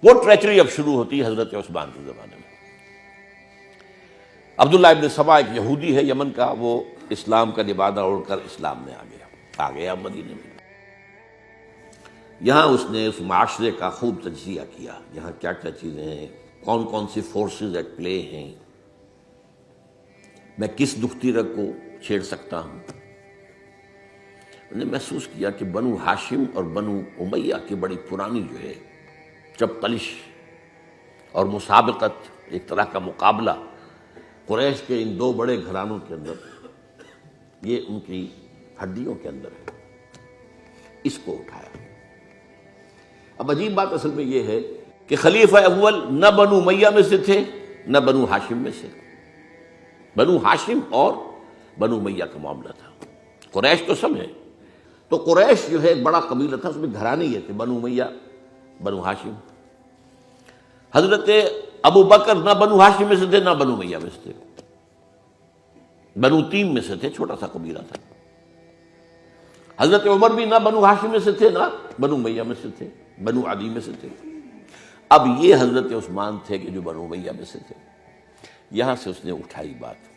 وہ ٹریچری اب شروع ہوتی ہے حضرت عثمان کے زمانے میں۔ عبداللہ ابن سبا ایک یہودی ہے یمن کا، وہ اسلام کا لبادہ اوڑھ کر اسلام میں آ گیا مدینے میں۔ یہاں اس نے اس معاشرے کا خوب تجزیہ کیا، یہاں کیا کیا چیزیں ہیں، کون کون سی فورسز ایٹ پلے ہیں، میں کس دختیرہ کو چھیڑ سکتا ہوں۔ نے محسوس کیا کہ بنو ہاشم اور بنو امیہ کی بڑی پرانی جو ہے چپقلش اور مسابقت، ایک طرح کا مقابلہ قریش کے ان دو بڑے گھرانوں کے اندر، یہ ان کی ہڈیوں کے اندر ہے، اس کو اٹھایا۔ اب عجیب بات اصل میں یہ ہے کہ خلیفہ اول نہ بنو امیہ میں سے تھے نہ بنو ہاشم میں سے، بنو ہاشم اور بنو امیہ کا معاملہ تھا۔ قریش تو سب ہے، تو قریش جو ہے ایک بڑا قبیلہ تھا، اس میں گھرانے یہ تھے، بنو امیہ بنو ہاشم۔ حضرت ابو بکر نہ بنو ہاشم میں سے تھے نہ بنو امیہ میں سے تھے، بنو تیم میں سے تھے، چھوٹا سا قبیلہ تھا۔ حضرت عمر بھی نہ بنو ہاشم میں سے تھے نہ بنو امیہ میں سے تھے، بنو عدی میں سے تھے۔ اب یہ حضرت عثمان تھے کہ جو بنو امیہ میں سے تھے۔ یہاں سے اس نے اٹھائی بات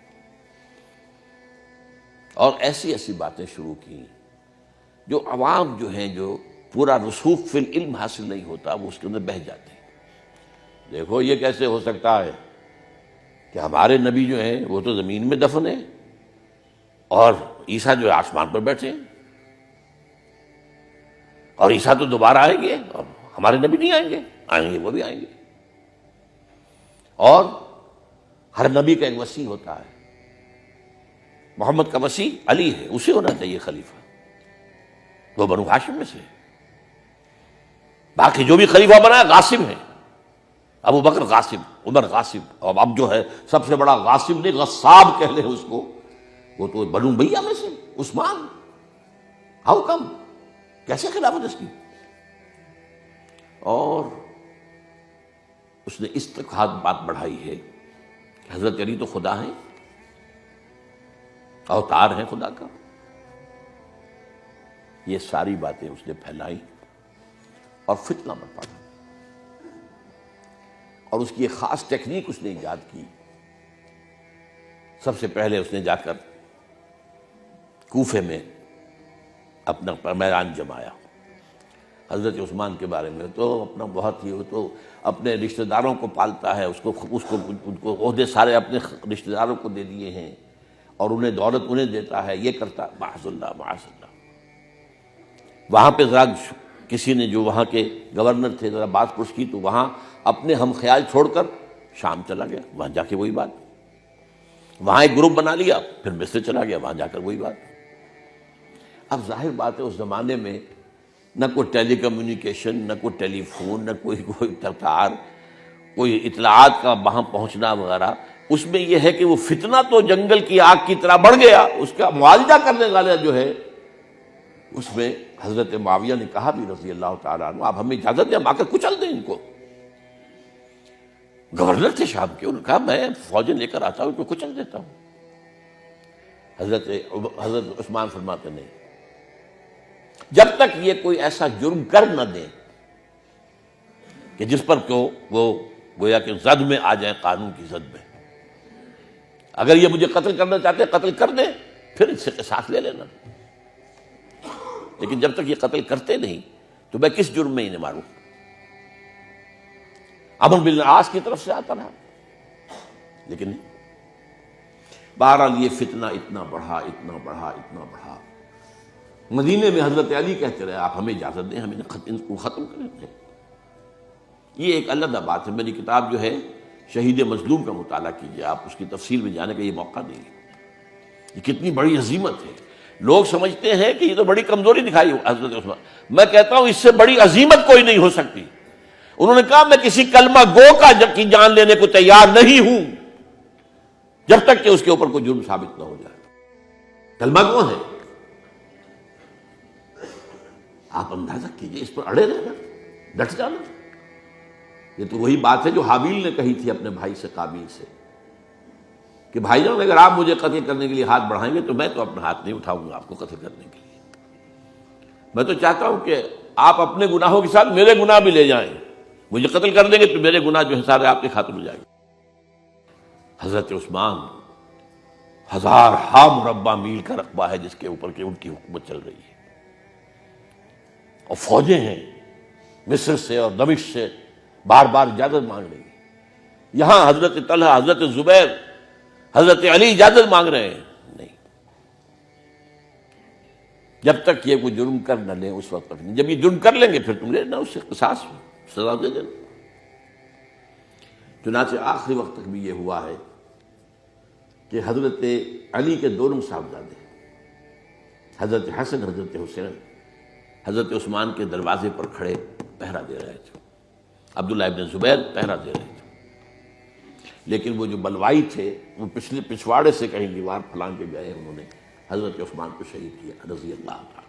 اور ایسی ایسی باتیں شروع کی جو عوام جو ہیں، جو پورا رسوخ فی العلم حاصل نہیں ہوتا، وہ اس کے اندر بہہ جاتے ہیں۔ دیکھو یہ کیسے ہو سکتا ہے کہ ہمارے نبی جو ہیں وہ تو زمین میں دفن ہیں اور عیسیٰ جو ہے آسمان پر بیٹھے ہیں، اور عیسیٰ تو دوبارہ آئیں گے اور ہمارے نبی نہیں آئیں گے، آئیں گے وہ بھی آئیں گے، اور ہر نبی کا ایک وصی ہوتا ہے، محمد کا وصی علی ہے، اسے ہونا چاہیے خلیفہ، وہ بنو ہاشم میں سے۔ باقی جو بھی خلیفہ بنا ہے غاصب ہے، ابو بکر غاصب، عمر غاصب، اور اب جو ہے سب سے بڑا غاصب نہیں غصاب کہہ لیں اس کو، وہ تو بنو امیہ میں سے عثمان۔ ہاؤ کم، کیسے خلافت اس کی؟ اور اس نے اس تک بات بڑھائی ہے کہ حضرت علی تو خدا ہیں، اوتار ہیں خدا کا۔ یہ ساری باتیں اس نے پھیلائی اور فتنہ برپا ڈالا، اور اس کی ایک خاص ٹیکنیک اس نے ایجاد کی۔ سب سے پہلے اس نے جا کر کوفے میں اپنا میدان جمایا۔ حضرت عثمان کے بارے میں تو اپنا بہت ہی، وہ تو اپنے رشتہ داروں کو پالتا ہے، ان کو عہدے سارے اپنے رشتہ داروں کو دے دیے ہیں، اور انہیں دولت انہیں دیتا ہے، یہ کرتا، معاذ اللہ معاذ اللہ۔ وہاں پہ ذرا کسی نے جو وہاں کے گورنر تھے ذرا بات پوچھ کی تو وہاں اپنے ہم خیال چھوڑ کر شام چلا گیا، وہاں جا کے وہی بات، وہاں ایک گروپ بنا لیا، پھر مصر چلا گیا، وہاں جا کر وہی بات۔ اب ظاہر بات ہے اس زمانے میں نہ کوئی ٹیلی کمیونیکیشن، نہ کوئی ٹیلی فون، نہ کوئی تار، کوئی اطلاعات کا وہاں پہنچنا وغیرہ، اس میں یہ ہے کہ وہ فتنہ تو جنگل کی آگ کی طرح بڑھ گیا، اس کا معالجہ کرنے والا جو ہے اس میں حضرت معاویہ نے کہا بھی رضی اللہ تعالیٰ عنہ، آپ ہمیں اجازت دیں ہم آ کر کچل دیں ان کو۔ گورنر تھے شام کے، انہوں نے کہا میں فوجیں لے کر آتا ہوں ان کو کچل دیتا ہوں۔ حضرت عثمان فرماتے نہیں، جب تک یہ کوئی ایسا جرم کر نہ دیں کہ جس پر کو وہ گویا کہ زد میں آ جائیں، قانون کی زد میں، اگر یہ مجھے قتل کرنا چاہتے ہیں قتل کر دیں، پھر اس سے قصاص لے لینا، لیکن جب تک یہ قتل کرتے نہیں تو میں کس جرم میں انہیں ماروں؟ عمرو بن العاص کی طرف سے آتا رہا، لیکن بہرحال یہ فتنہ اتنا بڑھا اتنا بڑھا اتنا بڑھا، مدینے میں حضرت علی کہتے رہے آپ ہمیں اجازت دیں، ہم ان کو ختم کریں۔ یہ ایک علیحدہ بات ہے، میری کتاب جو ہے شہید مظلوم کا مطالعہ کیجیے، آپ اس کی تفصیل میں جانے کا یہ موقع نہیں ہے۔ یہ کتنی بڑی عظیمت ہے، لوگ سمجھتے ہیں کہ یہ تو بڑی کمزوری دکھائی حضرت عثمان، میں کہتا ہوں اس سے بڑی عظیمت کوئی نہیں ہو سکتی۔ انہوں نے کہا میں کسی کلمہ گو کی جان لینے کو تیار نہیں ہوں جب تک کہ اس کے اوپر کوئی جرم ثابت نہ ہو جائے۔ کلمہ گو ہے، آپ اندازہ کیجئے، اس پر اڑے رہنا، ڈٹ جانا۔ یہ تو وہی بات ہے جو حابیل نے کہی تھی اپنے بھائی سے قابیل سے کہ بھائی جان اگر آپ مجھے قتل کرنے کے لیے ہاتھ بڑھائیں گے تو میں تو اپنا ہاتھ نہیں اٹھاؤں گا آپ کو قتل کرنے کے لیے، میں تو چاہتا ہوں کہ آپ اپنے گناہوں کے ساتھ میرے گناہ بھی لے جائیں، مجھے قتل کر دیں گے تو میرے گناہ جو ہے سارے آپ کے خاطر ہو جائیں گے۔ حضرت عثمان 1000 مربع میل کا رقبہ ہے جس کے اوپر کہ ان کی حکومت چل رہی ہے، اور فوجیں ہیں مصر سے اور دمشق سے بار بار اجازت مانگ رہی ہیں۔ یہاں حضرت طلحہ، حضرت زبیر، حضرت علی اجازت مانگ رہے ہیں، نہیں، جب تک یہ کوئی جرم کر نہ لیں اس وقت تک نہیں۔ جب یہ جرم کر لیں گے پھر تم لینا اس سے قصاص سزا دے دینا۔ چنانچہ آخری وقت تک بھی یہ ہوا ہے کہ حضرت علی کے دونوں صاحبزادے حضرت حسن، حضرت حسین، حضرت عثمان کے دروازے پر کھڑے پہرا دے رہے تھے، عبداللہ ابن زبیر پہرا دے رہے تھے، لیکن وہ جو بلوائی تھے وہ پچھواڑے سے کہیں دیوار پھلانگ کے گئے، انہوں نے حضرت عثمان کو شہید کیا رضی اللہ عنہ۔